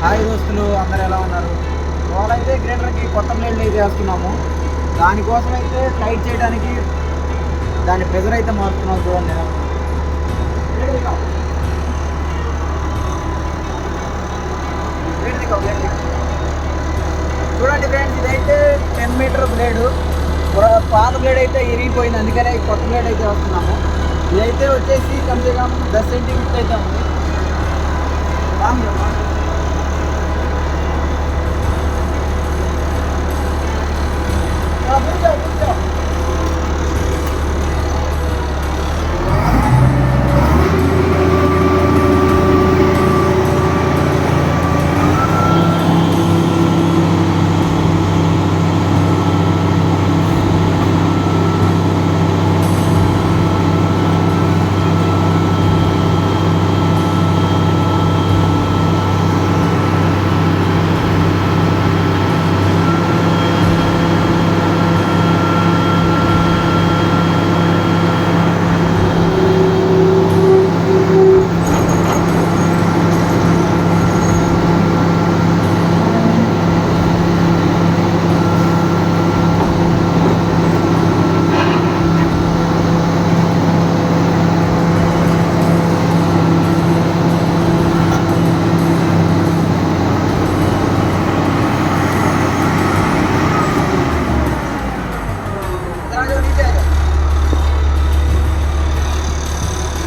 Hi దోస్తులు, అందరు ఎలా ఉన్నారు? వాళ్ళైతే గ్రైండర్కి కొత్త బ్లేడ్లు అయితే వేస్తున్నాము. దానికోసం అయితే టైట్ చేయడానికి దాని ప్రెజర్ అయితే మారుతున్నాం. చూడండి, చూడండి ఫ్రెండ్స్, ఇదైతే 10 మీటర్ బ్లేడు. పాత బ్లేడ్ అయితే ఇరిగిపోయింది, అందుకనే కొత్త బ్లేడ్ అయితే వస్తున్నాము. ఇదైతే వచ్చేసి కమ్సే కమ్ 10 సెంటీమీటర్ అయితే ఉంది.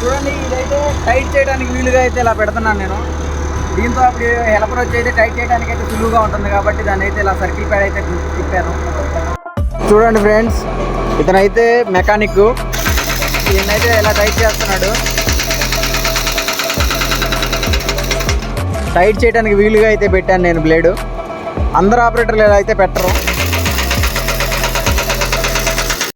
చూడండి, ఇదైతే టైట్ చేయడానికి వీలుగా అయితే ఇలా పెడుతున్నాను నేను. దీంతో అప్పుడు హెల్పర్ వచ్చి అయితే టైట్ చేయడానికి అయితే సులువుగా ఉంటుంది కాబట్టి దాన్ని అయితే ఇలా సర్కిల్ ప్యాడ్ అయితే తిప్పాను. చూడండి ఫ్రెండ్స్, ఇతనైతే మెకానిక్, ఈయనైతే ఇలా టైట్ చేస్తున్నాడు. టైట్ చేయడానికి వీలుగా అయితే పెట్టాను నేను బ్లేడు. అందరు ఆపరేటర్లు ఇలా అయితే పెట్టరు.